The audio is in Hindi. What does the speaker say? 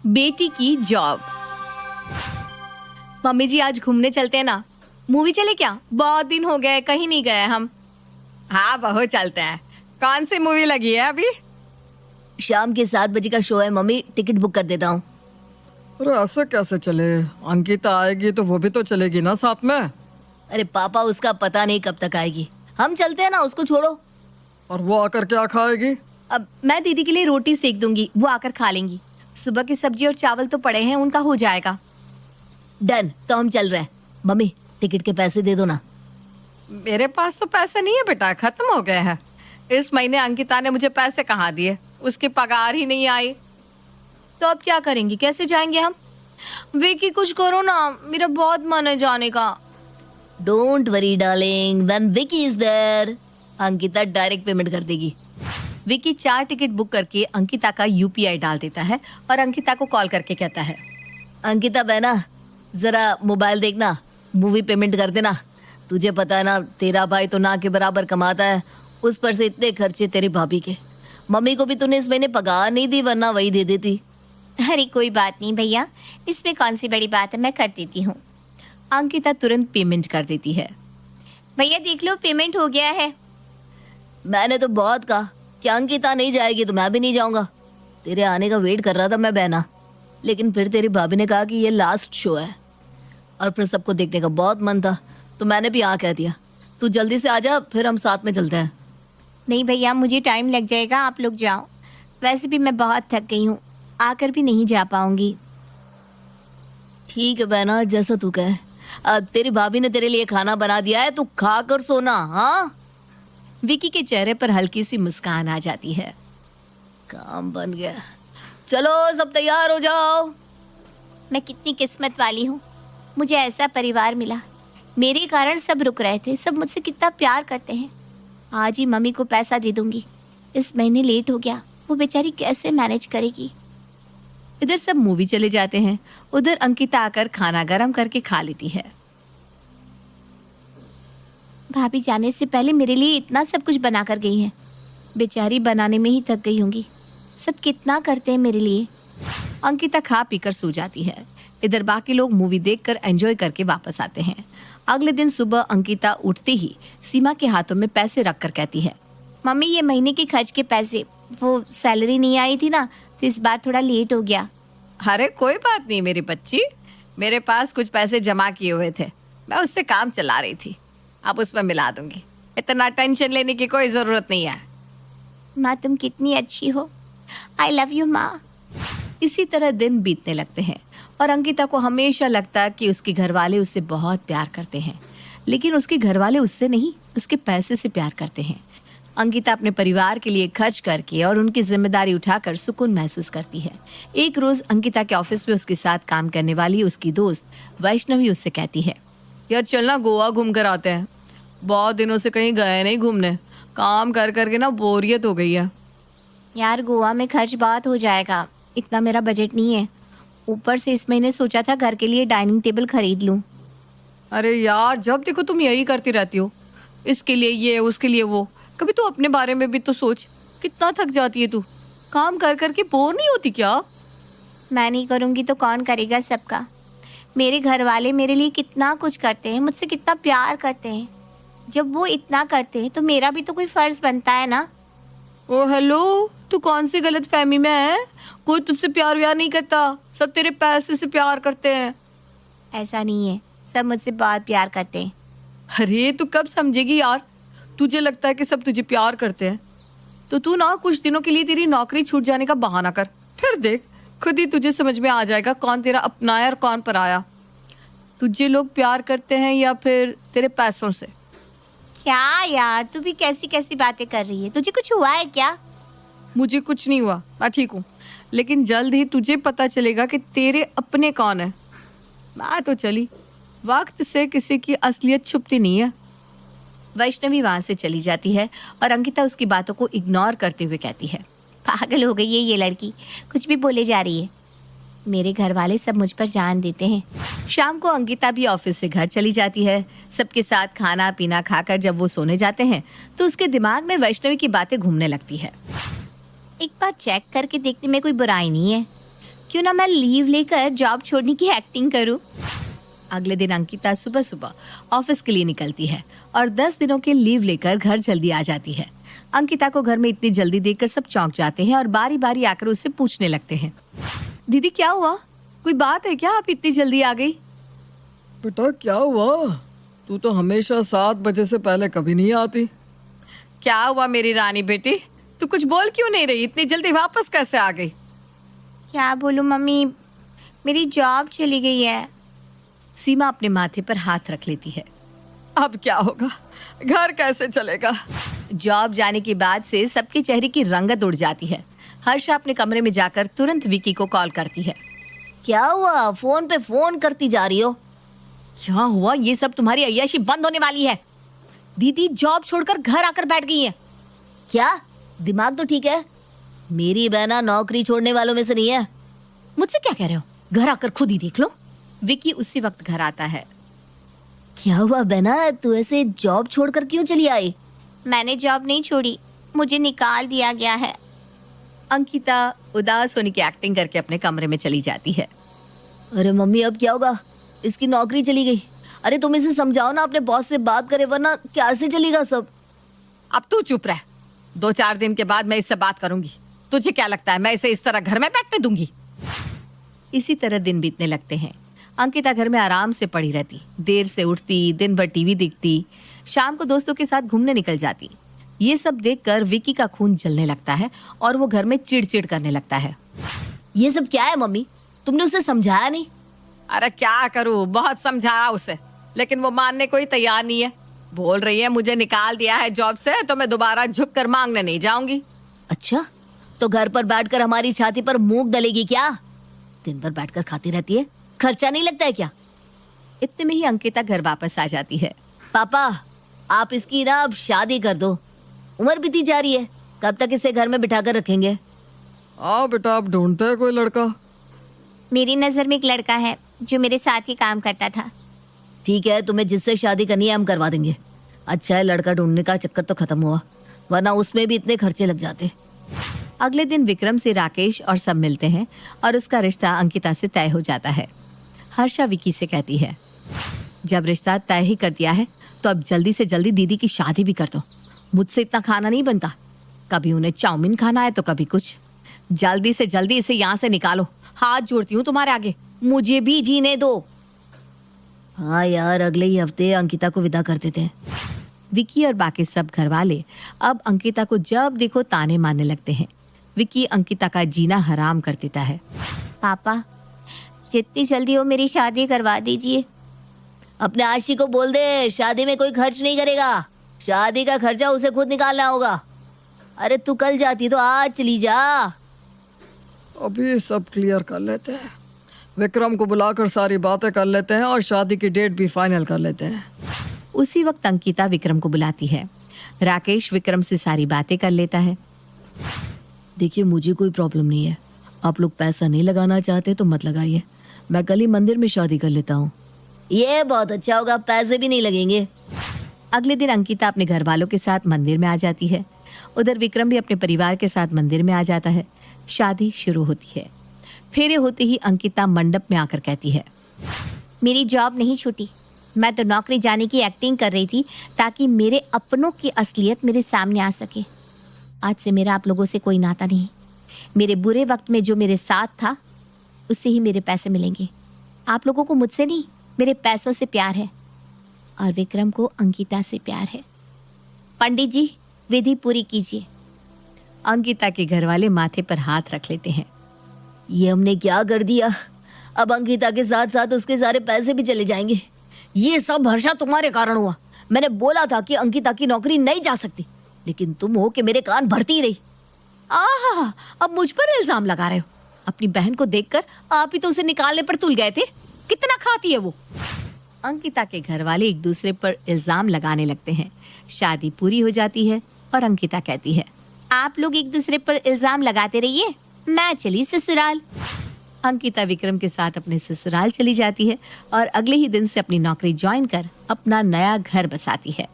बेटी की जॉब। मम्मी जी आज घूमने चलते हैं ना, मूवी चले क्या? बहुत दिन हो गए कहीं नहीं गए हम। हाँ बहू चलते हैं। कौन सी मूवी लगी है अभी? शाम के 7 बजे का शो है मम्मी, टिकट बुक कर देता हूँ। अरे ऐसे कैसे चले? अंकिता आएगी तो वो भी तो चलेगी ना साथ में। अरे पापा, उसका पता नहीं कब तक आएगी। हम चलते हैं ना, उसको छोड़ो। और वो आकर क्या खाएगी? अब मैं दीदी के लिए रोटी सेक दूंगी, वो आकर खा लेंगी। सुबह की सब्जी और चावल तो पड़े हैं, उनका हो जाएगा। डन, तो हम चल रहे हैं। मम्मी टिकट के पैसे दे दो ना। मेरे पास तो पैसे नहीं है बेटा, खत्म हो गए हैं। इस महीने अंकिता ने मुझे पैसे कहाँ दिए, उसकी पगार ही नहीं आई। तो अब क्या करेंगे, कैसे जाएंगे हम? विकी कुछ करो ना, मेरा बहुत मन है जाने का। Don't worry darling, when Vicky is there Ankita direct payment कर देगी। विकी 4 टिकट बुक करके अंकिता का यूपीआई डाल देता है और अंकिता को कॉल करके कहता है, अंकिता बहना, जरा मोबाइल देखना, मूवी पेमेंट कर देना। तुझे पता है ना, तेरा भाई तो ना के बराबर कमाता है, उस पर से इतने खर्चे तेरी भाभी के। मम्मी को भी तूने इस महीने पगार नहीं दी, वरना वही दे देती। अरे कोई बात नहीं भैया, इसमें कौन सी बड़ी बात है, मैं कर देती हूँ। अंकिता तुरंत पेमेंट कर देती है। भैया देख लो, पेमेंट हो गया है। मैंने तो बहुत कहा कि अंकिता नहीं जाएगी तो मैं भी नहीं जाऊंगा। तेरे आने का वेट कर रहा था मैं बहना, लेकिन फिर तेरी भाभी ने कहा कि ये लास्ट शो है और फिर सबको देखने का बहुत मन था, तो मैंने भी हाँ कह दिया। तू जल्दी से आ जा, फिर हम साथ में चलते हैं। नहीं भैया, मुझे टाइम लग जाएगा, आप लोग जाओ। वैसे भी मैं बहुत थक गई हूँ, आकर भी नहीं जा पाऊंगी। ठीक है बहना, जैसा तू कहे। तेरी भाभी ने तेरे लिए खाना बना दिया है, तू खा कर सोना। हाँ, विकी के चेहरे पर हल्की सी मुस्कान आ जाती है। काम बन गया। चलो सब तैयार हो जाओ। मैं कितनी किस्मत वाली हूँ, मुझे ऐसा परिवार मिला। मेरे कारण सब रुक रहे थे, सब मुझसे कितना प्यार करते हैं। आज ही मम्मी को पैसा दे दूंगी। इस महीने लेट हो गया, वो बेचारी कैसे मैनेज करेगी। इधर सब मूवी चले जाते हैं, उधर अंकिता आकर खाना गरम करके खा लेती है। भाभी जाने से पहले मेरे लिए इतना सब कुछ बना कर गई है, बेचारी बनाने में ही थक गई होंगी। सब कितना करते हैं मेरे लिए। अंकिता खा पीकर सो जाती है। इधर बाकी लोग मूवी देखकर एंजॉय करके वापस आते हैं। अगले दिन सुबह अंकिता उठते ही सीमा के हाथों में पैसे रखकर कहती है, मम्मी ये महीने के खर्च के पैसे, वो सैलरी नहीं आई थी ना, तो इस बार थोड़ा लेट हो गया। अरे कोई बात नहीं मेरी बच्ची, मेरे पास कुछ पैसे जमा किए हुए थे, मैं उससे काम चला रही थी, अब उसमें मिला दूंगी। इतना टेंशन लेने की कोई ज़रूरत नहीं है। माँ तुम कितनी अच्छी हो, आई लव यू माँ। इसी तरह दिन बीतने लगते हैं और अंकिता को हमेशा लगता है कि उसके घर वाले उससे बहुत प्यार करते हैं, लेकिन उसके घर वाले उससे नहीं, उसके पैसे से प्यार करते हैं। अंकिता अपने परिवार के लिए खर्च करके और उनकी जिम्मेदारी उठाकर सुकून महसूस करती है। एक रोज अंकिता के ऑफिस में उसके साथ काम करने वाली उसकी दोस्त वैष्णवी उससे कहती है, यार चलना गोवा घूम कर आते हैं, बहुत दिनों से कहीं गए नहीं घूमने, काम कर करके ना बोरियत हो गई है। यार गोवा में खर्च बहुत हो जाएगा, इतना मेरा बजट नहीं है। ऊपर से इस महीने सोचा था घर के लिए डाइनिंग टेबल खरीद लूं। अरे यार जब देखो तुम यही करती रहती हो, इसके लिए ये उसके लिए वो, कभी तो अपने बारे में भी तो सोच। कितना थक जाती है तू, काम कर करके बोर नहीं होती क्या? मैं नहीं करूँगी तो कौन करेगा सबका। मेरे घर वाले मेरे लिए कितना कुछ करते हैं, मुझसे कितना प्यार करते हैं। जब वो इतना करते हैं तो मेरा भी तो कोई फ़र्ज़ बनता है ना। ओ हेलो, तू कौन सी गलत फहमी में है? कोई तुझसे प्यार व्यार नहीं करता, सब तेरे पैसे से प्यार करते हैं। ऐसा नहीं है, सब मुझसे बहुत प्यार करते हैं। अरे तू कब समझेगी यार, तुझे लगता है कि सब तुझे प्यार करते हैं तो तू ना कुछ दिनों के लिए तेरी नौकरी छूट जाने का बहाना कर, फिर देख खुद ही तुझे समझ में आ जाएगा कौन तेरा अपना है और कौन पराया। तुझे लोग प्यार करते हैं या फिर तेरे पैसों से? क्या यार, तू भी कैसी कैसी बातें कर रही है, तुझे कुछ हुआ है क्या? मुझे कुछ नहीं हुआ, मैं ठीक हूँ, लेकिन जल्द ही तुझे पता चलेगा कि तेरे अपने कौन है। मैं तो चली, वक्त से किसी की असलियत छुपती नहीं है। वैष्णवी वहाँ से चली जाती है और अंकिता उसकी बातों को इग्नोर करते हुए कहती है, पागल हो गई है ये लड़की, कुछ भी बोले जा रही है। मेरे घर वाले सब मुझ पर जान देते हैं। शाम को अंकिता भी ऑफिस से घर चली जाती है। सबके साथ खाना पीना खाकर जब वो सोने जाते हैं तो उसके दिमाग में वैष्णवी की बातें घूमने लगती है। एक बार चेक करके देखने में कोई बुराई नहीं है। क्यों ना मैं लीव लेकर जॉब छोड़ने की एक्टिंग करूं। अगले दिन अंकिता सुबह सुबह ऑफिस के लिए निकलती है और 10 दिनों के लीव लेकर घर जल्दी आ जाती है। अंकिता को घर में इतनी जल्दी देखकर सब चौंक जाते हैं और बारी बारी आकर उससे पूछने लगते हैं, दीदी क्या हुआ, कोई बात है क्या, आप इतनी जल्दी आ गई? बेटा क्या हुआ? तू तो हमेशा 7 बजे से पहले कभी नहीं आती। क्या हुआ मेरी रानी बेटी, तू कुछ बोल क्यों नहीं रही, इतनी जल्दी वापस कैसे आ गई? क्या बोलूं मम्मी, मेरी जॉब चली गई है। सीमा अपने माथे पर हाथ रख लेती है। अब क्या होगा, घर कैसे चलेगा? जॉब जाने के बाद से सबके चेहरे की रंगत उड़ जाती है। हर्षा अपने कमरे में जाकर तुरंत विकी को कॉल करती है। क्या हुआ, फोन पे फोन करती जा रही हो? क्या हुआ, ये सब तुम्हारी अय्याशी बंद होने वाली है। दीदी जॉब छोड़कर घर आकर बैठ गई है। क्या, दिमाग तो ठीक है? मेरी बहना नौकरी छोड़ने वालों में से नहीं है। मुझसे क्या कह रहे हो, घर आकर खुद ही देख लो। विकी उसी वक्त घर आता है। क्या हुआ बहना, तू ऐसे जॉब छोड़कर क्यों चली आई? मैंने जॉब नहीं छोड़ी, मुझे निकाल दिया गया है। अंकिता उदास होने की एक्टिंग करके अपने कमरे में चली जाती है। अरे मम्मी अब क्या होगा, इसकी नौकरी चली गई। अरे तुम इसे समझाओ ना, अपने बॉस से बात करे, वरना कैसे चलेगा सब। अब तू चुप रह, 2-4 दिन के बाद मैं इससे बात करूंगी। तुझे क्या लगता है मैं इसे इस तरह घर में बैठने दूंगी? इसी तरह दिन बीतने लगते हैं। अंकिता घर में आराम से पड़ी रहती, देर से उठती, दिन भर टीवी देखती, शाम को दोस्तों के साथ घूमने निकल जाती। ये सब देखकर विकी का खून जलने लगता है और वो घर में चिड़चिड़ करने लगता है। ये सब क्या है मम्मी, तुमने उसे समझाया नहीं? अरे क्या करूं, बहुत समझाया उसे, लेकिन वो मानने को ही तैयार नहीं है। बोल रही है मुझे निकाल दिया है जॉब से तो मैं दोबारा झुक कर मांगने नहीं जाऊंगी। अच्छा, तो घर पर बैठकर हमारी छाती पर मूंग दलेगी क्या? दिन भर बैठकर खाती रहती है, खर्चा नहीं लगता है क्या? इतने में ही अंकिता घर वापस आ जाती है। पापा, आप इसकी ना अब शादी कर दो, उम्र बीती जा रही है, कब तक इसे घर में बिठाकर रखेंगे? हाँ बेटा, अब ढूंढते हैं कोई लड़का। मेरी नजर में एक लड़का है जो मेरे साथ ही काम करता था। ठीक है, तुम्हें जिससे शादी करनी है हम करवा देंगे। अच्छा है, लड़का ढूंढने का चक्कर तो खत्म हुआ, वरना उसमें भी इतने खर्चे लग जाते। अगले दिन विक्रम से राकेश और सब मिलते हैं और उसका रिश्ता अंकिता से तय हो जाता है। हर्षा विकी से कहती है, जब रिश्ता तय ही कर दिया है तो अब जल्दी से जल्दी दीदी की शादी भी कर दो। मुझसे इतना खाना नहीं बनता, कभी उन्हें चाउमीन खाना है तो कभी कुछ। जल्दी से जल्दी इसे यहाँ से निकालो, हाथ जोड़ती हूँ तुम्हारे आगे, मुझे भी जीने दो। हाँ यार, अगले ही हफ्ते अंकिता को विदा कर देते हैं। विकी और बाकी सब घर वाले अब अंकिता को जब देखो ताने मारने लगते हैं। विकी अंकिता का जीना हराम कर देता है। पापा, जितनी जल्दी हो मेरी शादी करवा दीजिए। अपने आशी को बोल दे, शादी में कोई खर्च नहीं करेगा, शादी का खर्चा उसे खुद निकालना होगा। अरे तू कल जाती तो आज चली जा। अभी सब क्लियर कर लेते हैं, विक्रम को बुलाकर सारी बातें कर लेते हैं और शादी की डेट भी फाइनल कर लेते हैं। उसी वक्त अंकिता विक्रम को बुलाती है। राकेश विक्रम से सारी बातें कर लेता है। देखिए, मुझे कोई प्रॉब्लम नहीं है, आप लोग पैसा नहीं लगाना चाहते तो मत लगाइए, मैं कल ही मंदिर में शादी कर लेता हूँ। ये बहुत अच्छा होगा, पैसे भी नहीं लगेंगे। अगले दिन अंकिता अपने घर वालों के साथ मंदिर में आ जाती है। उधर विक्रम भी अपने परिवार के साथ मंदिर में आ जाता है। शादी शुरू होती है। फेरे होते ही अंकिता मंडप में आकर कहती है, मेरी जॉब नहीं छूटी, मैं तो नौकरी जाने की एक्टिंग कर रही थी ताकि मेरे अपनों की असलियत मेरे सामने आ सके। आज से मेरा आप लोगों से कोई नाता नहीं। मेरे बुरे वक्त में जो मेरे साथ था उससे ही मेरे पैसे मिलेंगे। आप लोगों को मुझसे नहीं, मेरे पैसों से प्यार है और विक्रम को अंकिता से प्यार है। पंडित जी, विधि पूरी कीजिए। अंकिता के घर वाले माथे पर हाथ रख लेते हैं। ये हमने क्या कर दिया, अब अंकिता के साथ साथ उसके सारे पैसे भी चले जाएंगे। ये सब हर्षा तुम्हारे कारण हुआ। मैंने बोला था कि अंकिता की नौकरी नहीं जा सकती, लेकिन तुम हो कि मेरे कान भरती रही। आहा, अब मुझ पर इल्जाम लगा रहे हो। अपनी बहन को देखकर आप ही तो उसे निकालने पर तुल गए थे। कितना खाती है वो। अंकिता के घर वाले एक दूसरे पर इल्जाम लगाने लगते हैं। शादी पूरी हो जाती है और अंकिता कहती है, आप लोग एक दूसरे पर इल्जाम लगाते रहिए, मैं चली ससुराल। अंकिता विक्रम के साथ अपने ससुराल चली जाती है और अगले ही दिन से अपनी नौकरी ज्वाइन कर अपना नया घर बसाती है।